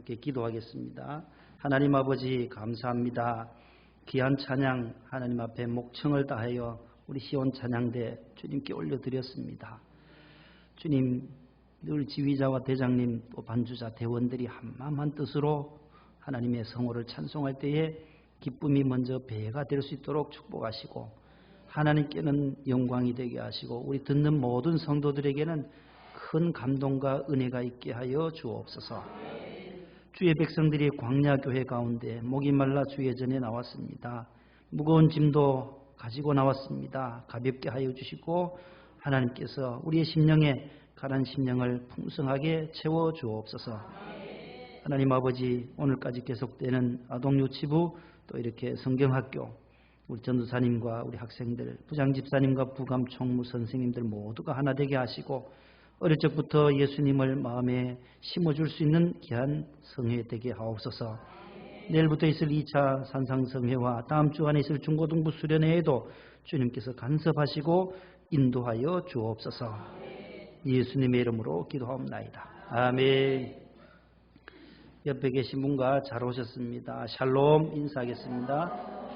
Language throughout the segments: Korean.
함께 기도하겠습니다. 하나님 아버지 감사합니다. 귀한 찬양 하나님 앞에 목청을 다하여 우리 시온 찬양대 주님께 올려드렸습니다. 주님, 늘 지휘자와 대장님 또 반주자 대원들이 한마음 한뜻으로 하나님의 성호를 찬송할 때에 기쁨이 먼저 배가 될 수 있도록 축복하시고 하나님께는 영광이 되게 하시고 우리 듣는 모든 성도들에게는 큰 감동과 은혜가 있게 하여 주옵소서. 주의 백성들이 광야교회 가운데 목이 말라 주의 전에 나왔습니다. 무거운 짐도 가지고 나왔습니다. 가볍게 하여 주시고 하나님께서 우리의 심령에 가난 심령을 풍성하게 채워 주옵소서. 하나님 아버지, 오늘까지 계속되는 아동유치부 또 이렇게 성경학교 우리 전도사님과 우리 학생들, 부장집사님과 부감총무 선생님들 모두가 하나 되게 하시고 어릴 적부터 예수님을 마음에 심어줄 수 있는 귀한 성회 되게 하옵소서. 내일부터 있을 2차 산상성회와 다음 주간에 있을 중고등부 수련회에도 주님께서 간섭하시고 인도하여 주옵소서. 예수님의 이름으로 기도하옵나이다. 아멘. 옆에 계신 분과 잘 오셨습니다. 샬롬 인사하겠습니다.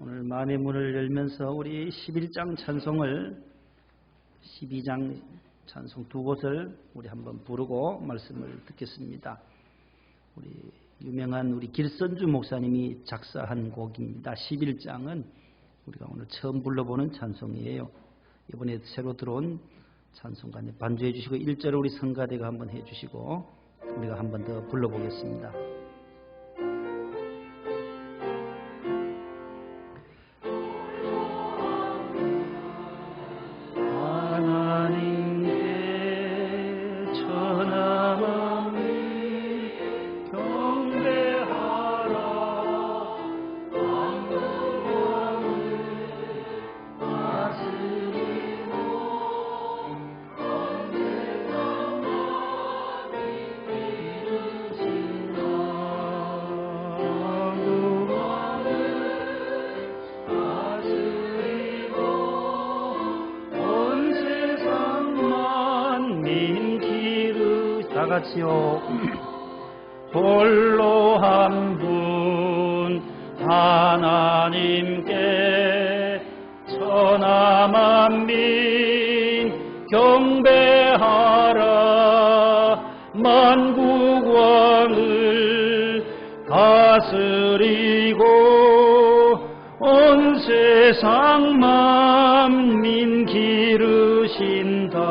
오늘 마음의 문을 열면서 우리 11장 찬송을 12장 찬송 두 곳을 우리 한번 부르고 말씀을 듣겠습니다. 우리 유명한 우리 길선주 목사님이 작사한 곡입니다. 11장은 우리가 오늘 처음 불러보는 찬송이에요. 이번에 새로 들어온 찬송가님 반주해 주시고 1절을 우리 성가대가 한번 해주시고 우리가 한번 더 불러보겠습니다. 같이요. 홀로 한 분 하나님께 천하 만민 경배하라. 만국 왕을 다스리고 온 세상 만민 기르신다.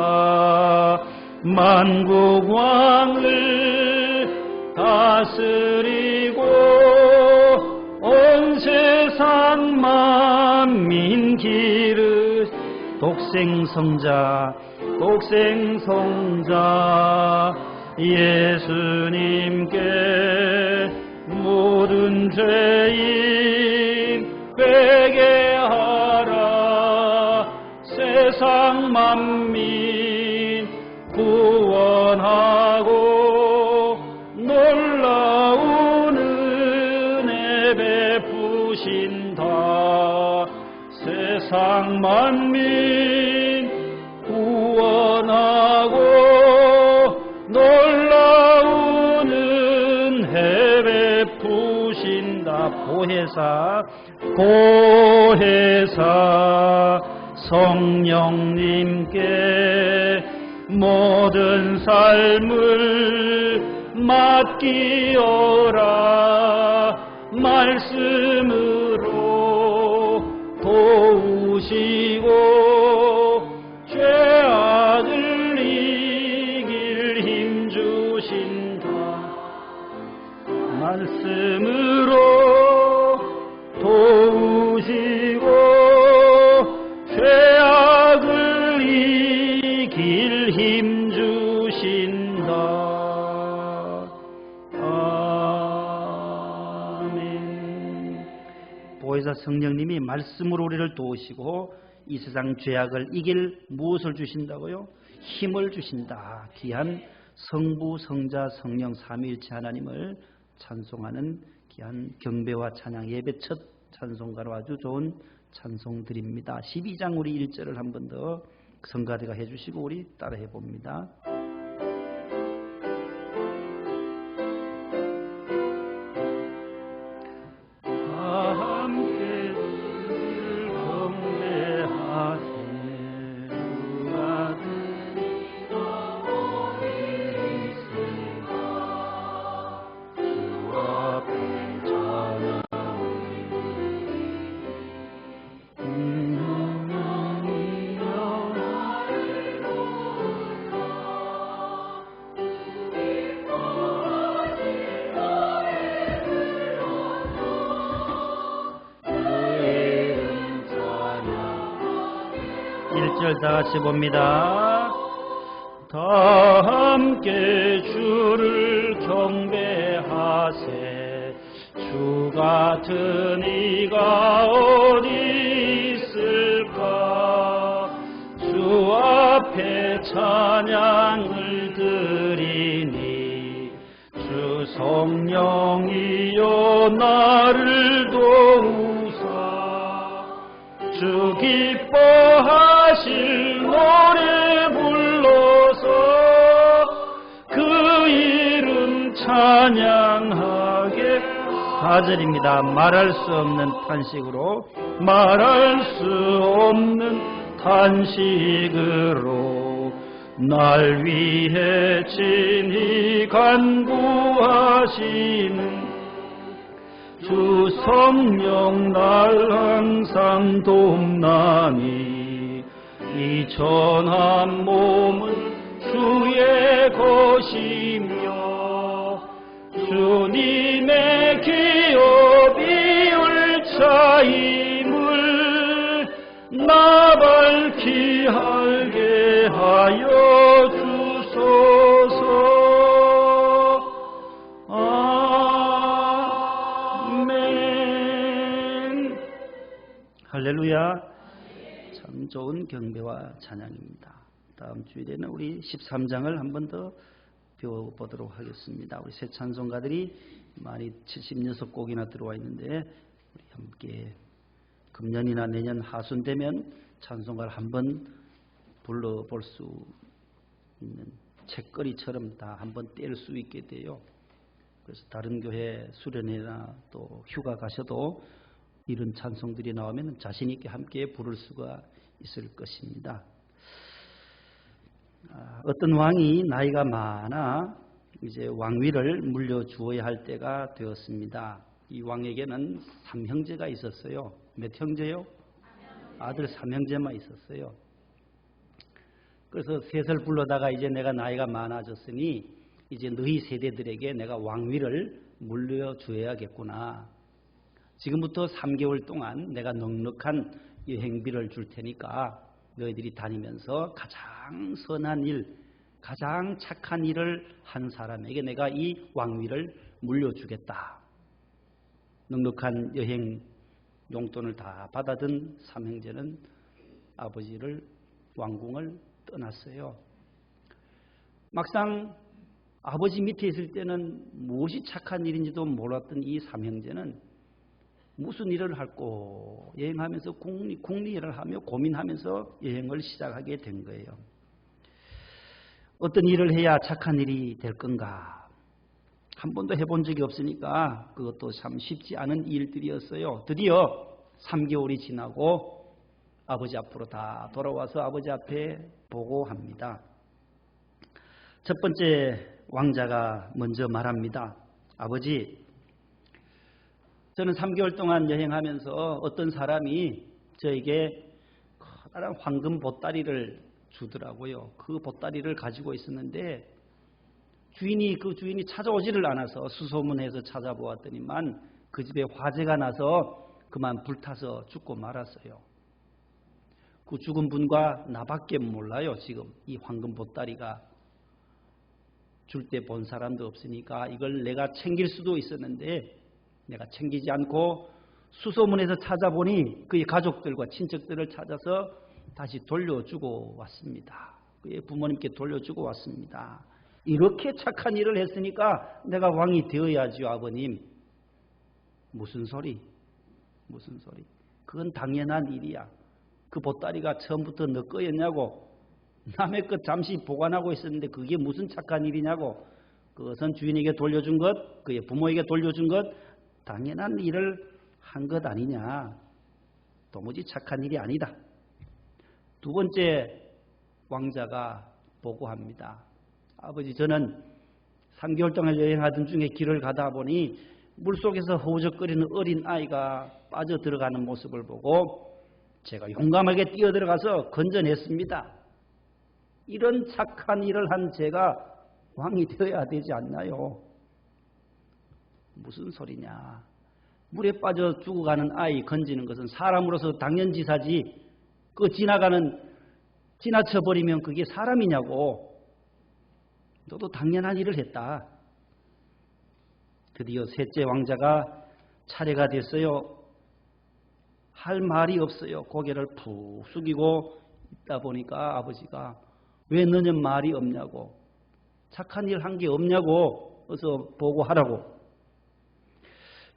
만국 왕을 다스리고 온 세상 만민 기르 독생성자 예수님께 모든 죄인 회개하라. 세상 만민 구원하고 놀라운 은혜 베푸신다. 세상 만민 구원하고 놀라운 은혜 베푸신다. 보혜사 성령님께 모든 삶을 맡기어라. 말씀으로 도우시고 죄악을 이길 힘 주신다. 말씀으로 도우시고 죄악을 이길 힘 주신다. 아멘. 보혜사 성령님이 말씀으로 우리를 도우시고 이 세상 죄악을 이길 무엇을 주신다고요? 힘을 주신다. 귀한 성부, 성자, 성령 삼위일체 하나님을 찬송하는 귀한 경배와 찬양 예배 첫 찬송가로 아주 좋은 찬송드립니다. 12장 우리 1절을 한 번 더 성가대가 해주시고 우리 따라 해봅니다. 다 같이 봅니다. 다 함께 주를 경배하세. 주 같은 이가 어디 있을까. 주 앞에 찬양을 드리니 주 성령이여 나를 도우사. 주 기뻐하실 노래 불러서 그 이름 찬양하게. 4절입니다. 말할 수 없는 탄식으로, 말할 수 없는 탄식으로 날 위해 친히 간구하시는 주 성령 날 항상 돕나니. 이 전한 몸은 주의 것이며 주님의 기업이 울차임을 나 밝히 알게 하여 주소서. 할렐루야. 참 좋은 경배와 찬양입니다. 다음 주일에는 우리 13장을 한 번 더 배워보도록 하겠습니다. 우리 새 찬송가들이 많이 76곡이나 들어와 있는데 우리 함께 금년이나 내년 하순 되면 찬송가를 한 번 불러볼 수 있는 책거리처럼 다 한 번 뗄 수 있게 돼요. 그래서 다른 교회 수련회나 또 휴가 가셔도 이런 찬송들이 나오면 자신 있게 함께 부를 수가 있을 것입니다. 어떤 왕이 나이가 많아 이제 왕위를 물려주어야 할 때가 되었습니다. 이 왕에게는 3형제가 있었어요. 몇 형제요? 아들 3형제만 있었어요. 그래서 셋을 불러다가 이제 내가 나이가 많아졌으니 이제 너희 세대들에게 내가 왕위를 물려주어야겠구나. 지금부터 3개월 동안 내가 넉넉한 여행비를 줄 테니까 너희들이 다니면서 가장 선한 일, 가장 착한 일을 한 사람에게 내가 이 왕위를 물려주겠다. 넉넉한 여행 용돈을 다 받아든 3형제는 아버지를 왕궁을 떠났어요. 막상 아버지 밑에 있을 때는 무엇이 착한 일인지도 몰랐던 이 3형제는 무슨 일을 할고 여행하면서 궁리를 하며 고민하면서 여행을 시작하게 된 거예요. 어떤 일을 해야 착한 일이 될 건가? 한 번도 해본 적이 없으니까 그것도 참 쉽지 않은 일들이었어요. 드디어 3개월이 지나고 아버지 앞으로 다 돌아와서 아버지 앞에 보고합니다. 첫 번째 왕자가 먼저 말합니다. 아버지, 저는 3개월 동안 여행하면서 어떤 사람이 저에게 커다란 황금 보따리를 주더라고요. 그 보따리를 가지고 있었는데 그 주인이 찾아오지를 않아서 수소문해서 찾아보았더니만 그 집에 화재가 나서 그만 불타서 죽고 말았어요. 그 죽은 분과 나밖에 몰라요. 지금 이 황금 보따리가 줄 때 본 사람도 없으니까 이걸 내가 챙길 수도 있었는데 내가 챙기지 않고 수소문해서 찾아보니 그의 가족들과 친척들을 찾아서 다시 돌려주고 왔습니다. 그의 부모님께 돌려주고 왔습니다. 이렇게 착한 일을 했으니까 내가 왕이 되어야지요, 아버님. 무슨 소리? 무슨 소리? 그건 당연한 일이야. 그 보따리가 처음부터 너 거였냐고. 남의 것 잠시 보관하고 있었는데 그게 무슨 착한 일이냐고. 그것은 주인에게 돌려준 것, 그의 부모에게 돌려준 것, 당연한 일을 한 것 아니냐. 도무지 착한 일이 아니다. 두 번째 왕자가 보고합니다. 아버지, 저는 3개월 동안 여행하던 중에 길을 가다 보니 물속에서 허우적거리는 어린 아이가 빠져 들어가는 모습을 보고 제가 용감하게 뛰어들어가서 건져냈습니다. 이런 착한 일을 한 제가 왕이 되어야 되지 않나요? 무슨 소리냐. 물에 빠져 죽어가는 아이 건지는 것은 사람으로서 당연지사지. 그 지나쳐버리면 그게 사람이냐고. 너도 당연한 일을 했다. 드디어 셋째 왕자가 차례가 됐어요. 할 말이 없어요. 고개를 푹 숙이고 있다 보니까 아버지가 왜 너는 말이 없냐고. 착한 일 한 게 없냐고. 어서 보고하라고.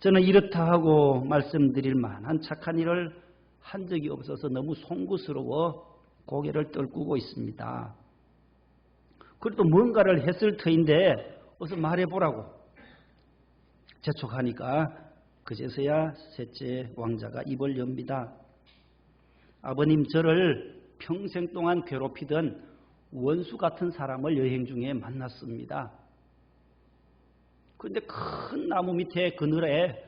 저는 이렇다 하고 말씀드릴 만한 착한 일을 한 적이 없어서 너무 송구스러워 고개를 떨구고 있습니다. 그래도 뭔가를 했을 터인데 어서 말해보라고 재촉하니까 그제서야 셋째 왕자가 입을 엽니다. 아버님, 저를 평생 동안 괴롭히던 원수 같은 사람을 여행 중에 만났습니다. 그런데 큰 나무 밑에 그늘에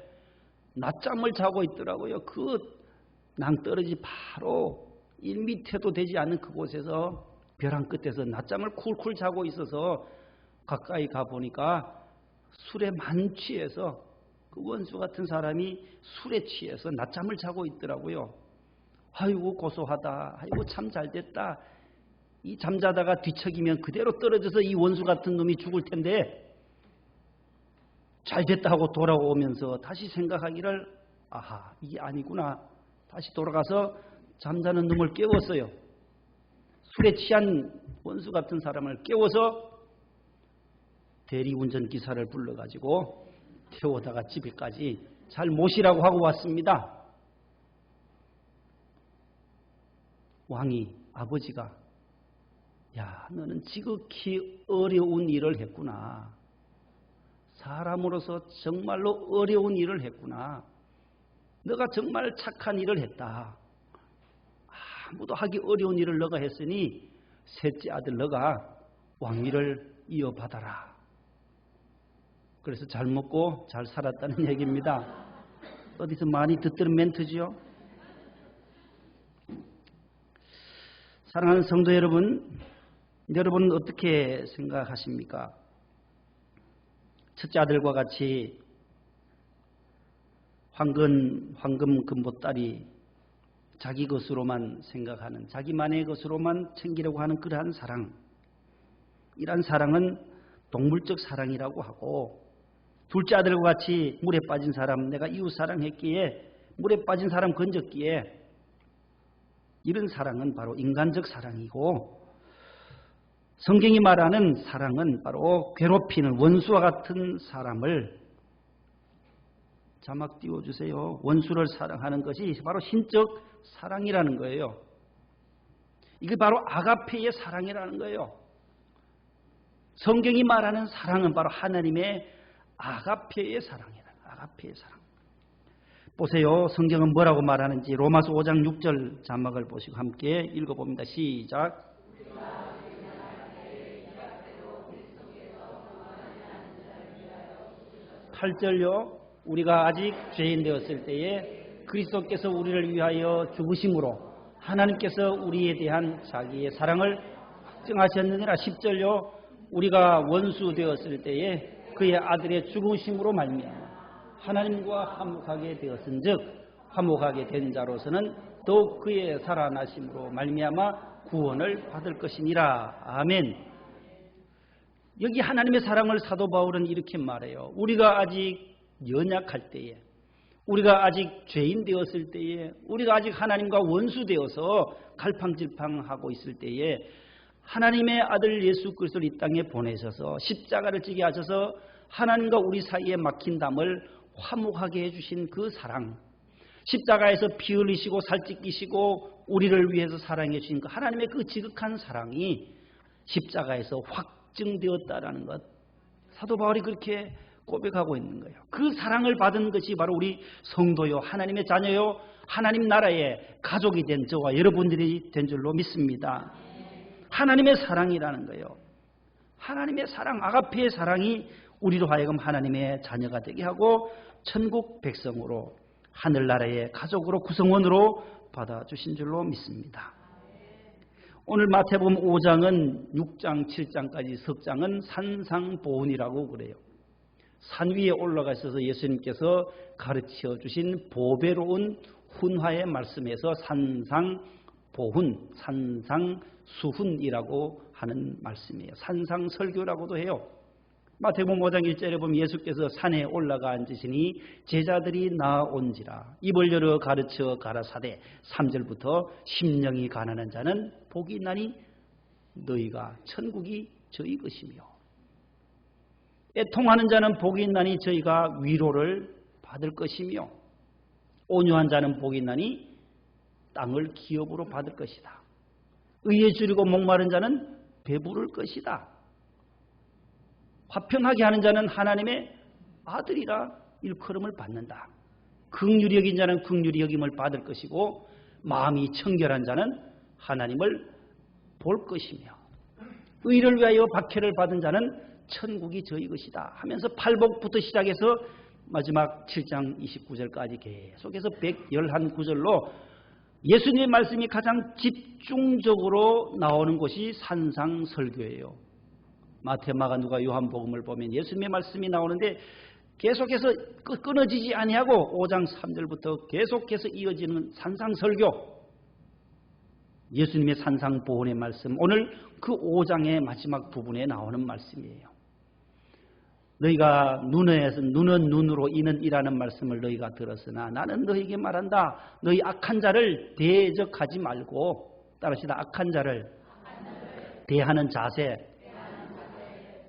낮잠을 자고 있더라고요. 그 낭떠러지 바로 1미터도 되지 않는 그곳에서 벼랑 끝에서 낮잠을 쿨쿨 자고 있어서 가까이 가보니까 술에 만취해서 그 원수 같은 사람이 술에 취해서 낮잠을 자고 있더라고요. 아이고 고소하다. 아이고 참 잘됐다. 이 잠자다가 뒤척이면 그대로 떨어져서 이 원수 같은 놈이 죽을 텐데 잘됐다 하고 돌아오면서 다시 생각하기를 아하 이게 아니구나. 다시 돌아가서 잠자는 놈을 깨웠어요. 술에 취한 원수 같은 사람을 깨워서 대리운전 기사를 불러가지고 태우다가 집에까지 잘 모시라고 하고 왔습니다. 왕이 아버지가 야 너는 지극히 어려운 일을 했구나. 사람으로서 정말로 어려운 일을 했구나. 너가 정말 착한 일을 했다. 아무도 하기 어려운 일을 너가 했으니 셋째 아들 너가 왕위를 이어받아라. 그래서 잘 먹고 잘 살았다는 얘기입니다. 어디서 많이 듣던 멘트지요? 사랑하는 성도 여러분, 여러분은 어떻게 생각하십니까? 첫째 아들과 같이 황금 금보따리 자기 것으로만 생각하는 자기만의 것으로만 챙기려고 하는 그러한 사랑, 이러한 사랑은 동물적 사랑이라고 하고, 둘째 아들과 같이 물에 빠진 사람, 내가 이웃 사랑했기에 물에 빠진 사람 건졌기에 이런 사랑은 바로 인간적 사랑이고, 성경이 말하는 사랑은 바로 괴롭히는 원수와 같은 사람을, 자막 띄워주세요. 원수를 사랑하는 것이 바로 신적 사랑이라는 거예요. 이게 바로 아가페의 사랑이라는 거예요. 성경이 말하는 사랑은 바로 하나님의 아가페의 사랑이라. 아가페의 사랑. 보세요. 성경은 뭐라고 말하는지 로마서 5장 6절 자막을 보시고 함께 읽어봅니다. 시작. 8절요. 우리가 아직 죄인 되었을 때에 그리스도께서 우리를 위하여 죽으심으로 하나님께서 우리에 대한 자기의 사랑을 확증하셨느니라. 10절요. 우리가 원수 되었을 때에 그의 아들의 죽으심으로 말미암아 하나님과 화목하게 되었은즉 화목하게 된 자로서는 더욱 그의 살아나심으로 말미암아 구원을 받을 것이니라. 아멘. 여기 하나님의 사랑을 사도 바울은 이렇게 말해요. 우리가 아직 연약할 때에, 우리가 아직 죄인 되었을 때에, 우리가 아직 하나님과 원수 되어서 갈팡질팡하고 있을 때에 하나님의 아들 예수 그리스도를 이 땅에 보내셔서 십자가를 지게 하셔서 하나님과 우리 사이에 막힌 담을 화목하게 해주신 그 사랑, 십자가에서 피 흘리시고 살 찢기시고 우리를 위해서 사랑해 주신 그 하나님의 그 지극한 사랑이 십자가에서 확증되었다라는 것, 사도 바울이 그렇게 고백하고 있는 거예요. 그 사랑을 받은 것이 바로 우리 성도요, 하나님의 자녀요, 하나님 나라의 가족이 된 저와 여러분들이 된 줄로 믿습니다. 하나님의 사랑이라는 거예요. 하나님의 사랑, 아가페의 사랑이 우리로 하여금 하나님의 자녀가 되게 하고 천국 백성으로, 하늘나라의 가족으로, 구성원으로 받아주신 줄로 믿습니다. 오늘 마태복음 5장은 6장, 7장까지 석장은 산상보훈이라고 그래요. 산 위에 올라가 있어서 예수님께서 가르쳐 주신 보배로운 훈화의 말씀에서 산상보훈, 산상수훈이라고 하는 말씀이에요. 산상설교라고도 해요. 마태복음 5장 1절에 보면 예수께서 산에 올라가 앉으시니 제자들이 나온지라 입을 열어 가르쳐 가라사대 3절부터 심령이 가난한 자는 복이 있나니 너희가 천국이 저희 것이며 애통하는 자는 복이 있나니 저희가 위로를 받을 것이며 온유한 자는 복이 있나니 땅을 기업으로 받을 것이다. 의에 줄이고 목마른 자는 배부를 것이다. 화평하게 하는 자는 하나님의 아들이라 일컬음을 받는다. 긍휼히 여긴 자는 긍휼히 여김을 받을 것이고 마음이 청결한 자는 하나님을 볼 것이며 의를 위하여 박해를 받은 자는 천국이 저희 것이다 하면서 팔복부터 시작해서 마지막 7장 29절까지 계속해서 111구절로 예수님의 말씀이 가장 집중적으로 나오는 곳이 산상설교예요. 마태, 마가, 누가, 요한복음을 보면 예수님의 말씀이 나오는데 계속해서 끊어지지 아니하고 5장 3절부터 계속해서 이어지는 산상설교, 예수님의 산상보훈의 말씀, 오늘 그 5장의 마지막 부분에 나오는 말씀이에요. 너희가 눈은 눈으로 이는 이라는 말씀을 너희가 들었으나 나는 너희에게 말한다. 너희 악한 자를 대적하지 말고, 따라합시다. 악한 자를 대하는 자세.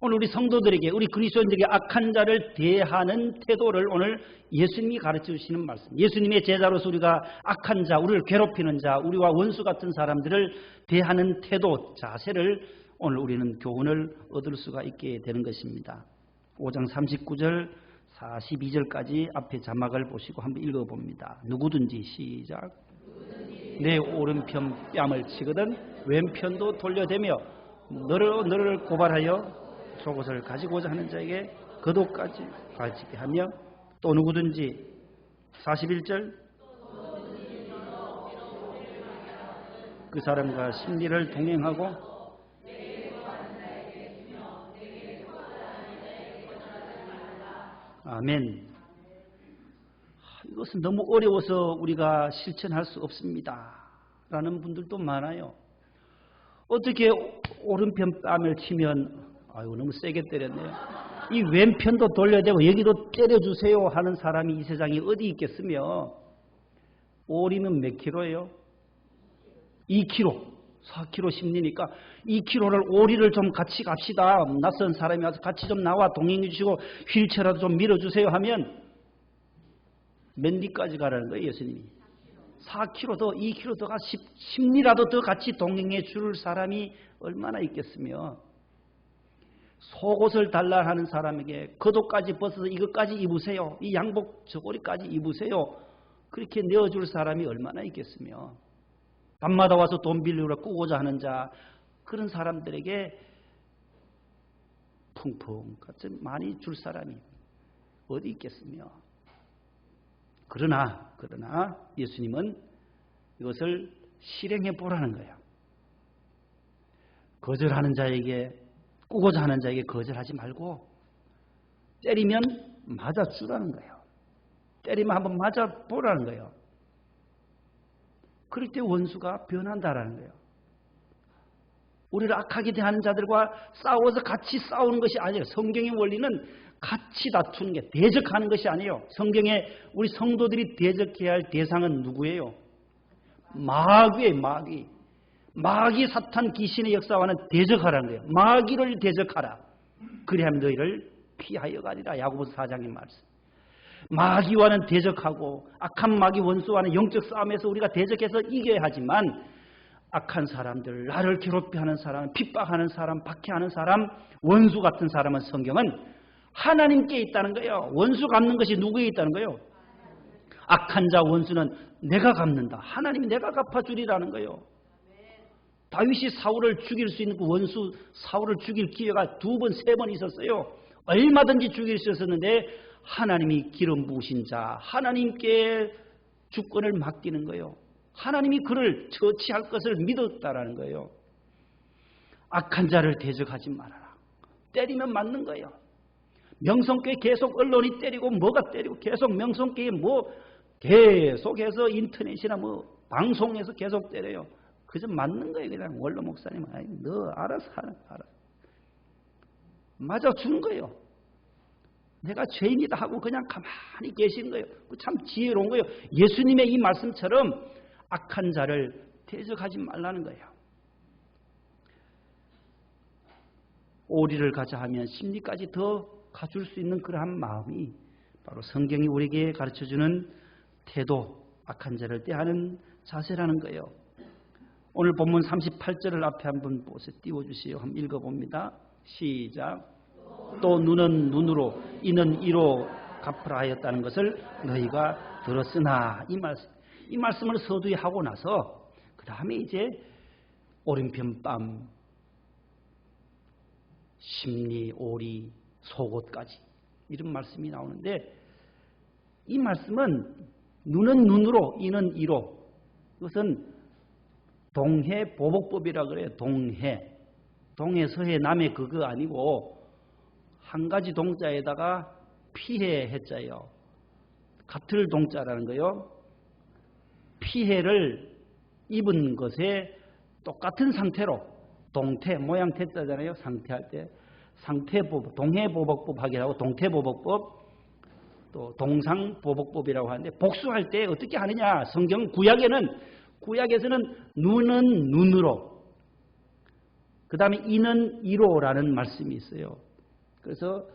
오늘 우리 성도들에게, 우리 그리스도인들에게 악한 자를 대하는 태도를 오늘 예수님이 가르쳐 주시는 말씀. 예수님의 제자로서 우리가 악한 자, 우리를 괴롭히는 자, 우리와 원수 같은 사람들을 대하는 태도, 자세를 오늘 우리는 교훈을 얻을 수가 있게 되는 것입니다. 5장 39절 42절까지 앞에 자막을 보시고 한번 읽어봅니다. 누구든지 시작. 내 오른편 뺨을 치거든 왼편도 돌려대며 너를 고발하여 속옷을 가지고자 하는 자에게 겉옷까지 가지게 하며 또 누구든지 41절 그 사람과 심리를 동행하고 아멘. 이것은 너무 어려워서 우리가 실천할 수 없습니다 라는 분들도 많아요. 어떻게 오른편 뺨을 치면 아이고 너무 세게 때렸네요. 이 왼편도 돌려대고 여기도 때려주세요 하는 사람이 이 세상에 어디 있겠으며, 오리면 몇 킬로예요? 2kg, 4kg 심리니까 2kg를 오리를 좀 같이 갑시다. 낯선 사람이 와서 같이 좀 나와 동행해 주시고 휠체어라도 좀 밀어주세요 하면 맨 뒤까지 가라는 거예요. 예수님이 4kg 더 2kg 더가 10리라도 더 같이 동행해 줄 사람이 얼마나 있겠으며, 속옷을 달라 하는 사람에게 겉옷까지 벗어서 이것까지 입으세요, 이 양복 저고리까지 입으세요, 그렇게 내어줄 사람이 얼마나 있겠으며, 밤마다 와서 돈 빌리러 꾸고자 하는 자, 그런 사람들에게 풍풍 같이 많이 줄 사람이 어디 있겠으며, 그러나 예수님은 이것을 실행해 보라는 거예요. 거절하는 자에게, 꾸고자 하는 자에게 거절하지 말고 때리면 맞아주라는 거예요. 때리면 한번 맞아보라는 거예요. 그럴 때 원수가 변한다라는 거예요. 우리를 악하게 대하는 자들과 싸워서 같이 싸우는 것이 아니에요. 성경의 원리는 같이 다투는 게, 대적하는 것이 아니에요. 성경에 우리 성도들이 대적해야 할 대상은 누구예요? 마귀예요. 마귀 사탄 귀신의 역사와는 대적하라는 거예요. 마귀를 대적하라. 그리하면 너희를 피하여 가리라. 야고보서 4장의 말씀. 마귀와는 대적하고 악한 마귀 원수와는 영적 싸움에서 우리가 대적해서 이겨야 하지만 악한 사람들, 나를 괴롭혀하는 사람, 핍박하는 사람, 박해하는 사람, 원수 같은 사람은 성경은 하나님께 있다는 거예요. 원수 갚는 것이 누구에 있다는 거예요? 악한 자 원수는 내가 갚는다. 하나님이 내가 갚아주리라는 거예요. 다윗이 사울을 죽일 수 있는 그 원수 사울을 죽일 기회가 2번, 3번 있었어요. 얼마든지 죽일 수 있었는데 하나님이 기름 부으신 자, 하나님께 주권을 맡기는 거예요. 하나님이 그를 처치할 것을 믿었다라는 거예요. 악한 자를 대적하지 말아라. 때리면 맞는 거예요. 명성교회 계속 언론이 때리고 뭐가 때리고 계속 명성교회 뭐 계속해서 인터넷이나 뭐 방송에서 계속 때려요. 그저 맞는 거예요. 그냥 원로 목사님, 너 알아서 하라. 맞아 주는 거예요. 내가 죄인이다 하고 그냥 가만히 계신 거예요. 참 지혜로운 거예요. 예수님의 이 말씀처럼 악한 자를 대적하지 말라는 거예요. 오리를 가자 하면 심리까지 더 가줄 수 있는 그러한 마음이 바로 성경이 우리에게 가르쳐주는 태도, 악한 자를 대하는 자세라는 거예요. 오늘 본문 38절을 앞에 한번 보세요. 띄워주세요. 한번 읽어봅니다. 시작. 또 눈은 눈으로 이는 이로 갚으라 하였다는 것을 너희가 들었으나 이 말씀을 서두에 하고 나서 그 다음에 이제 오른편뺨, 심리, 오리, 속옷까지 이런 말씀이 나오는데 이 말씀은 눈은 눈으로 이는 이로 이것은 동해보복법이라고 그래요. 동해 서해 남해 그거 아니고 한 가지 동자에다가 피해 해자예요. 같을 동자라는 거요. 피해를 입은 것에 똑같은 상태로 동태 모양 태자잖아요. 상태할 때 상태보복, 동해보복법 하기도 하고 동태보복법 또 동상보복법이라고 하는데 복수할 때 어떻게 하느냐. 성경 구약에서는 눈은 눈으로 그 다음에 이는 이로라는 말씀이 있어요. 그래서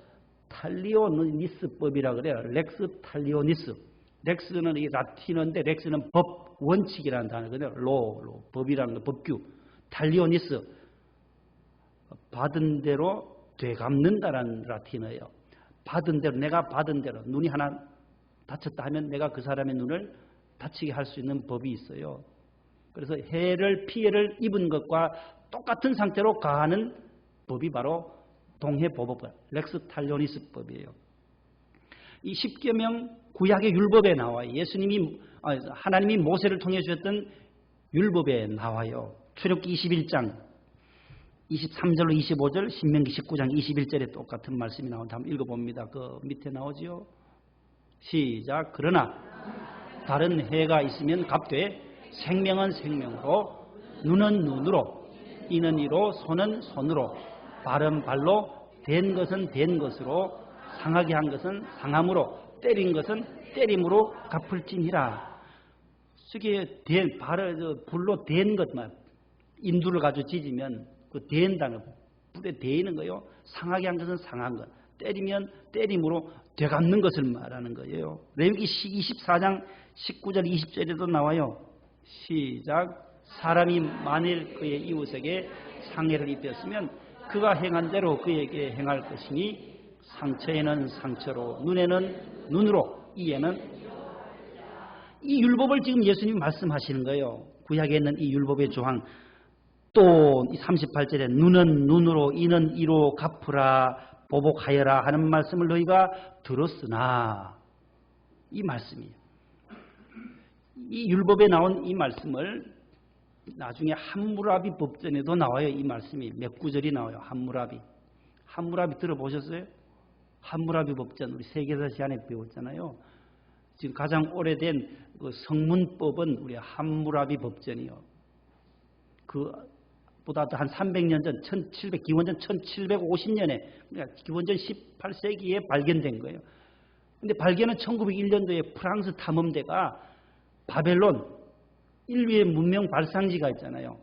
탈리오니스법이라고 그래요. 렉스 탈리오니스. 렉스는 이 라틴어인데 렉스는 법, 원칙이라는 단어거든요. 로, 법이라는 거, 법규. 탈리오니스, 받은 대로 되갚는다라는 라틴어예요. 받은 대로, 내가 받은 대로 눈이 하나 다쳤다 하면 내가 그 사람의 눈을 다치게 할 수 있는 법이 있어요. 그래서 피해를 입은 것과 똑같은 상태로 가하는 법이 바로 동해보복법, 렉스 탈리오니스법이에요. 이 십계명 구약의 율법에 나와요. 하나님이 모세를 통해 주셨던 율법에 나와요. 출애굽기 21장 23절로 25절, 신명기 19장 21절에 똑같은 말씀이 나오는데 한번 읽어봅니다. 그 밑에 나오지요. 시작. 그러나 다른 해가 있으면 값되 생명은 생명으로 눈은 눈으로 이는 이로 손은 손으로 발은 발로 된 것은 된 것으로 상하게 한 것은 상함으로 때린 것은 때림으로 갚을지니라. 저게 불로 된 것만 인두를 가지고 지지면 그 된다는 불에 데이는 거예요. 상하게 한 것은 상한 것, 때리면 때림으로 되갚는 것을 말하는 거예요. 레위기 24장 19절 20절에도 나와요. 시작. 사람이 만일 그의 이웃에게 상해를 입혔으면 그가 행한 대로 그에게 행할 것이니 상처에는 상처로 눈에는 눈으로 이에는 이 율법을 지금 예수님이 말씀하시는 거예요. 구약에 있는 이 율법의 조항 또 38절에 눈은 눈으로 이는 이로 갚으라 보복하여라 하는 말씀을 너희가 들었으나 이 말씀이에요. 이 율법에 나온 이 말씀을 나중에 함무라비 법전에도 나와요. 이 말씀이 몇 구절이 나와요. 함무라비 들어보셨어요? 함무라비 법전 우리 세계사 시간에 배웠잖아요. 지금 가장 오래된 그 성문법은 우리 함무라비 법전이요. 그보다도 한 300년 전, 기원전 1750년에 그러니까 기원전 18세기에 발견된 거예요. 근데 발견은 1901년도에 프랑스 탐험대가 바벨론 인류의 문명 발상지가 있잖아요.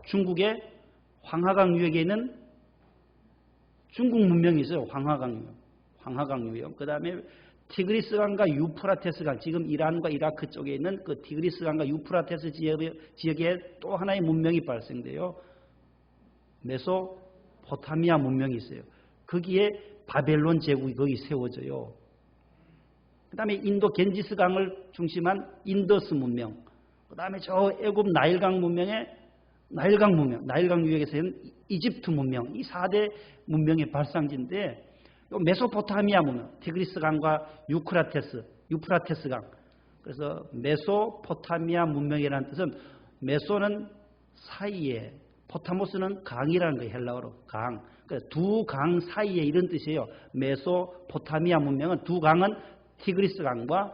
중국의 황하강 유역에 있는 중국 문명이 있어요. 황하강 유역. 그 다음에 티그리스강과 유프라테스강, 지금 이란과 이라크 쪽에 있는 그 티그리스강과 유프라테스 지역에 또 하나의 문명이 발생돼요. 메소포타미아 문명이 있어요. 거기에 바벨론 제국이 거기 세워져요. 그 다음에 인도 겐지스강을 중심한 인더스 문명, 그 다음에 저 애굽 나일강 문명의 나일강 유역에서 있는 이집트 문명, 이 4대 문명의 발상지인데, 메소포타미아 문명, 티그리스강과 유프라테스강. 그래서 메소포타미아 문명이라는 뜻은 메소는 사이에, 포타모스는 강이라는 거예요. 헬라어로 강. 그래서 두 강 사이에 이런 뜻이에요. 메소포타미아 문명은 두 강은 티그리스강과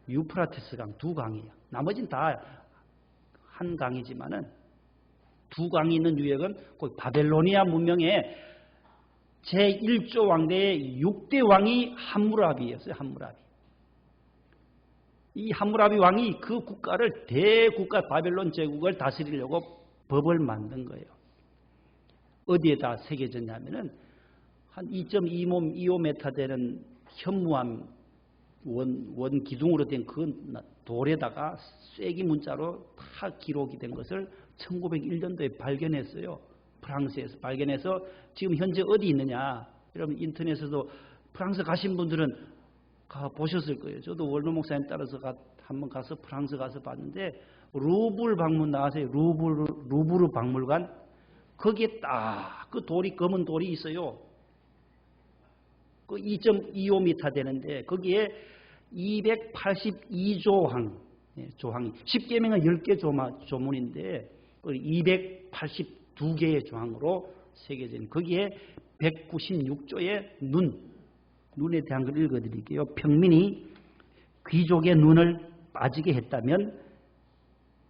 유프라테스강 두 강이에요. 나머지는 다 한 강이지만은 두 강이 있는 유역은 거기 바벨로니아 문명의 제1조 왕대의 6대 왕이 함무라비였어요. 함무라비. 이 함무라비 왕이 그 국가를 대국가 바벨론 제국을 다스리려고 법을 만든 거예요. 어디에다 새겨졌냐면은 한 2.25m 되는 현무암 원 기둥으로 된 그 돌에다가 쐐기 문자로 다 기록이 된 것을 1901년도에 발견했어요. 프랑스에서 발견해서 지금 현재 어디 있느냐. 여러분 인터넷에서도 프랑스 가신 분들은 가 보셨을 거예요. 저도 월노 목사님 따라서 한번 가서 프랑스 가서 봤는데 루브르 방문 나가세요. 루브르 박물관. 거기에 딱 그 돌이 검은 돌이 있어요. 그 2.25m 되는데 거기에 282조항, 조항이 10계명은 10개 조문인데 282개의 조항으로 새겨진 거기에 196조의 눈에 대한 걸 읽어드릴게요. 평민이 귀족의 눈을 빠지게 했다면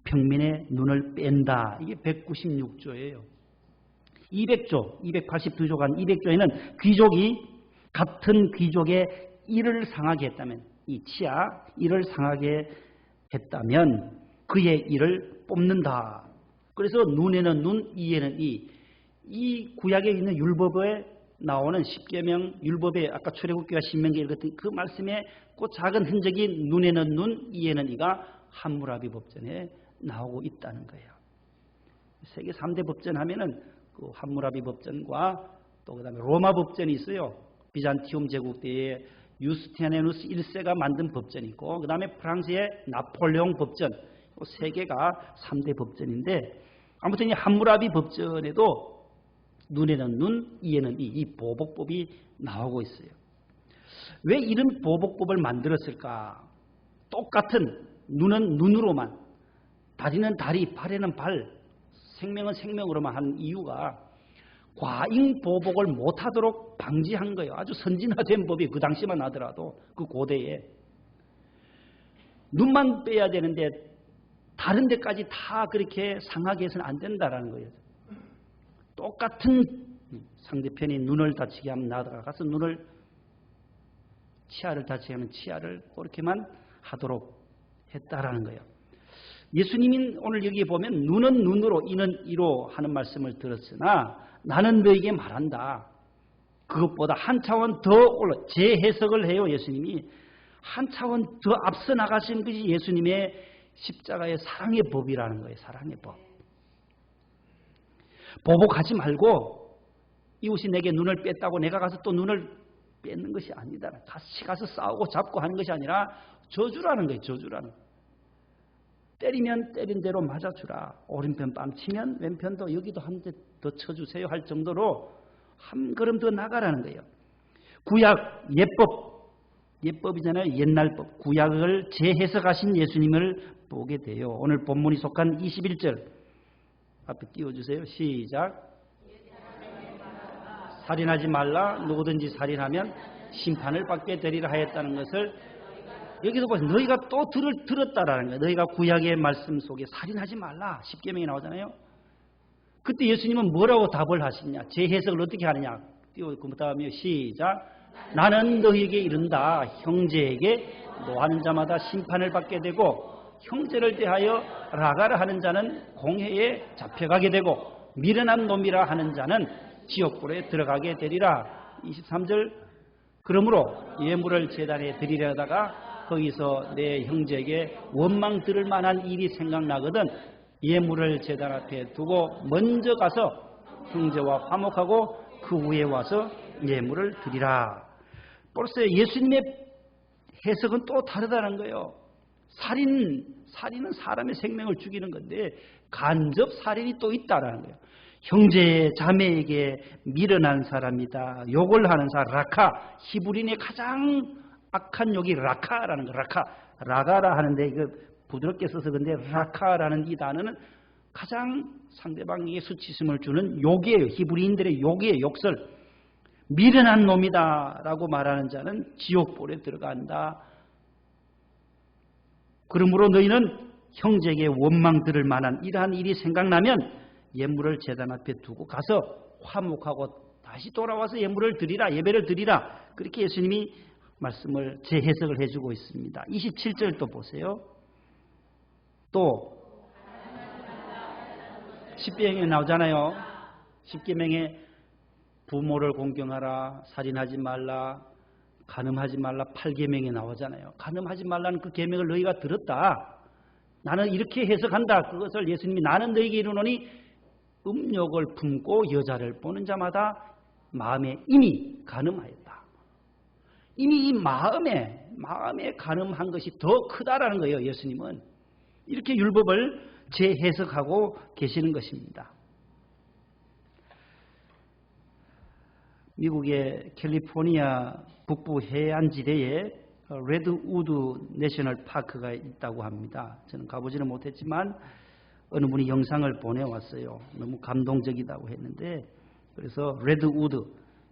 평민의 눈을 뺀다. 이게 196조예요. 200조, 282조 간 200조에는 귀족이 같은 귀족의 이를 상하게 했다면, 이 치아, 이를 상하게 했다면 그의 이를 뽑는다. 그래서 눈에는 눈, 이에는 이. 이 구약에 있는 율법에 나오는 십계명 율법에 아까 출애굽기와 신명기 읽었던 그 말씀에 그 작은 흔적이 눈에는 눈, 이에는 이가 함무라비 법전에 나오고 있다는 거예요. 세계 3대 법전 하면은 그 함무라비 법전과 또 그다음에 로마 법전이 있어요. 비잔티움 제국 때에 유스티아네누스 1세가 만든 법전이 있고 그 다음에 프랑스의 나폴레옹 법전, 세 개가 3대 법전인데 아무튼 이 함무라비 법전에도 눈에는 눈, 이에는 이 보복법이 나오고 있어요. 왜 이런 보복법을 만들었을까? 똑같은 눈은 눈으로만, 다리는 다리, 발에는 발, 생명은 생명으로만 한 이유가 과잉 보복을 못하도록 방지한 거예요. 아주 선진화된 법이 그 당시만 하더라도 그 고대에 눈만 빼야 되는데 다른 데까지 다 그렇게 상하게 해서는 안 된다라는 거예요. 똑같은 상대편이 눈을 다치게 하면 나가서 눈을, 치아를 다치게 하면 치아를 그렇게만 하도록 했다라는 거예요. 예수님이 오늘 여기에 보면 눈은 눈으로 이는 이로 하는 말씀을 들었으나 나는 너에게 말한다. 그것보다 한 차원 더 올라 재해석을 해요. 예수님이 한 차원 더 앞서 나가신 것이 예수님의 십자가의 사랑의 법이라는 거예요. 사랑의 법. 보복하지 말고 이웃이 내게 눈을 뺐다고 내가 가서 또 눈을 뺏는 것이 아니다. 같이 가서 싸우고 잡고 하는 것이 아니라 저주라는 거예요. 저주라는 거예요. 때리면 때린 대로 맞아주라. 오른편 뺨 치면 왼편도 여기도 한 대 더 쳐주세요 할 정도로 한 걸음 더 나가라는 거예요. 구약 예법이잖아요. 옛날 법. 구약을 재해석하신 예수님을 보게 돼요. 오늘 본문이 속한 21절 앞에 띄워주세요. 시작. 살인하지 말라. 누구든지 살인하면 심판을 받게 되리라 하였다는 것을 여기서 보세요. 너희가 또 들었다라는 거예요. 너희가 구약의 말씀 속에 살인하지 말라. 십계명이 나오잖아요. 그때 예수님은 뭐라고 답을 하시냐? 제 해석을 어떻게 하느냐? 그 다음에 시작. 나는 너희에게 이른다. 형제에게 노하는 자마다 심판을 받게 되고 형제를 대하여 라가라 하는 자는 공회에 잡혀가게 되고 미련한 놈이라 하는 자는 지옥불에 들어가게 되리라. 23절 그러므로 예물을 제단에 드리려다가 거기서 내 형제에게 원망 들을 만한 일이 생각나거든 예물을 제단 앞에 두고 먼저 가서 형제와 화목하고 그 후에 와서 예물을 드리라. 벌써 예수님의 해석은 또 다르다는 거예요. 살인은 사람의 생명을 죽이는 건데 간접 살인이 또 있다라는 거예요. 형제 자매에게 미련한 사람이다. 욕을 하는 사람 라카. 히브리인의 가장 악한 욕이 라카라는 거. 라가라 하는데 이거 부드럽게 써서 근데 라카라는 이 단어는 가장 상대방에게 수치심을 주는 욕이에요. 히브리인들의 욕이에요. 욕설. 미련한 놈이다 라고 말하는 자는 지옥불에 들어간다. 그러므로 너희는 형제에게 원망 들을 만한 이러한 일이 생각나면 예물을 제단 앞에 두고 가서 화목하고 다시 돌아와서 예물을 드리라. 예배를 드리라. 그렇게 예수님이 말씀을 재해석을 해주고 있습니다. 27절 또 보세요. 또 십계명에 나오잖아요. 십계명에 부모를 공경하라, 살인하지 말라, 간음하지 말라 8계명에 나오잖아요. 간음하지 말라는 그 계명을 너희가 들었다. 나는 이렇게 해석한다. 그것을 예수님이 나는 너희에게 이르노니 음욕을 품고 여자를 보는 자마다 마음에 이미 간음하였다. 이미 이 마음에 간음한 것이 더 크다라는 거예요. 예수님은 이렇게 율법을 재해석하고 계시는 것입니다. 미국의 캘리포니아 북부 해안지대에 레드우드 내셔널 파크가 있다고 합니다. 저는 가보지는 못했지만 어느 분이 영상을 보내왔어요. 너무 감동적이다고 했는데 그래서 레드우드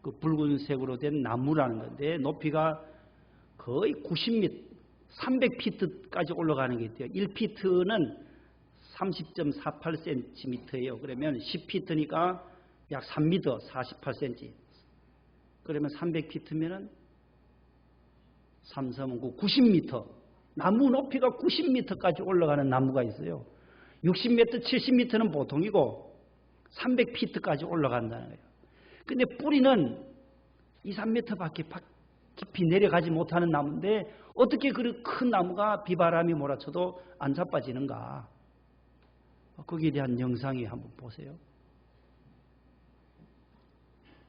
그 붉은색으로 된 나무라는 건데 높이가 거의 90m, 300피트까지 올라가는 게 있대요. 1피트는 30.48cm예요. 그러면 10피트니까 약 3m, 48cm. 그러면 300피트면은 3, 3, 9, 90m. 나무 높이가 90m까지 올라가는 나무가 있어요. 60m, 70m는 보통이고 300피트까지 올라간다는 거예요. 근데 뿌리는 2, 3m밖에 깊이 내려가지 못하는 나무인데 어떻게 그 큰 나무가 비바람이 몰아쳐도 안 자빠지는가? 거기에 대한 영상이 한번 보세요.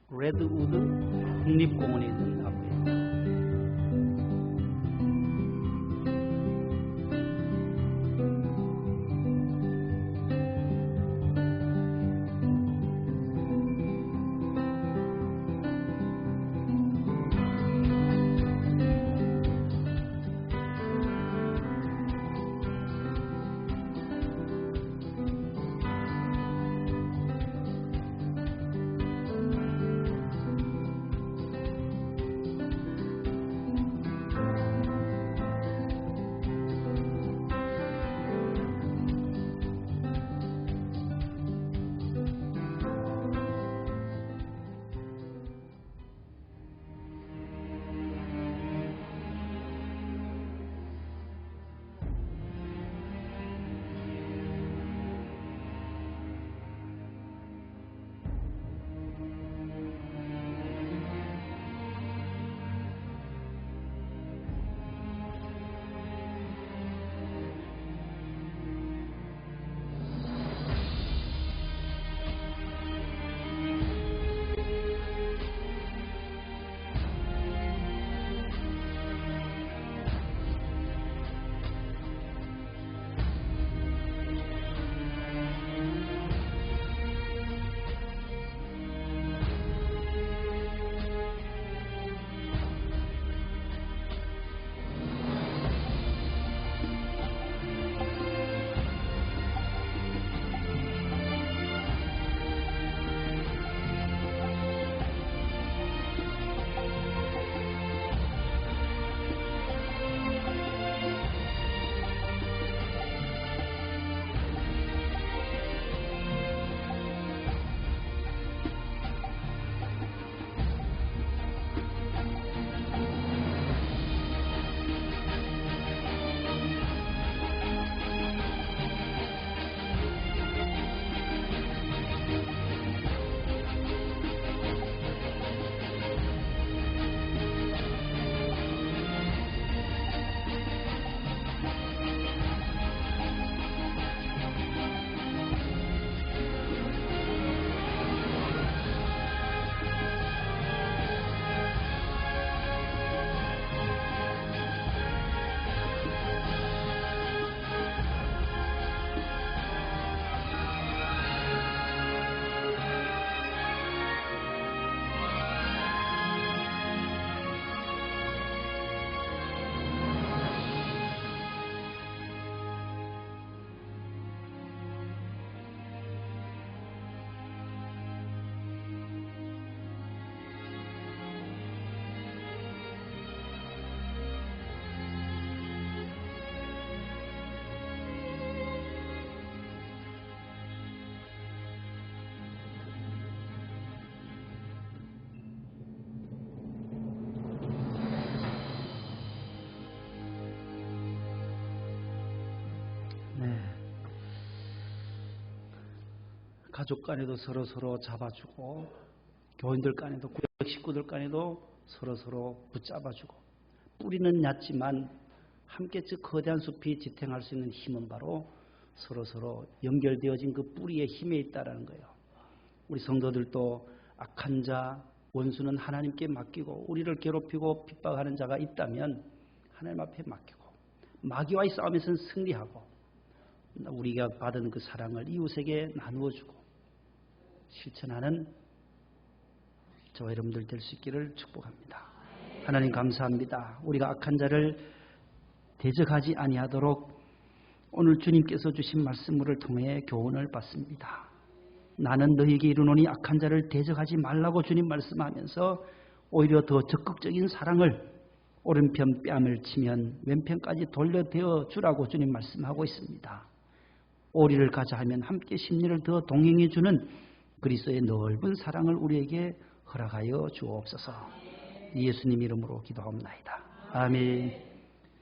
레드우드 국립공원에 있는 나무예요. 가족 간에도 서로서로 잡아주고 교인들 간에도 구역 식구들 간에도 서로서로 붙잡아주고 뿌리는 얕지만 함께 저 거대한 숲이 지탱할 수 있는 힘은 바로 서로서로 연결되어진 그 뿌리의 힘에 있다라는 거예요. 우리 성도들도 악한 자, 원수는 하나님께 맡기고 우리를 괴롭히고 핍박하는 자가 있다면 하나님 앞에 맡기고 마귀와의 싸움에서는 승리하고 우리가 받은 그 사랑을 이웃에게 나누어주고 실천하는 저와 여러분들 될 수 있기를 축복합니다. 하나님 감사합니다. 우리가 악한 자를 대적하지 아니하도록 오늘 주님께서 주신 말씀을 통해 교훈을 받습니다. 나는 너희에게 이르노니 악한 자를 대적하지 말라고 주님 말씀하면서 오히려 더 적극적인 사랑을 오른편 뺨을 치면 왼편까지 돌려대어 주라고 주님 말씀하고 있습니다. 오리를 가자 하면 함께 심리를 더 동행해 주는 그리스도의 넓은 사랑을 우리에게 허락하여 주옵소서. 예수님 이름으로 기도합니다. 아멘.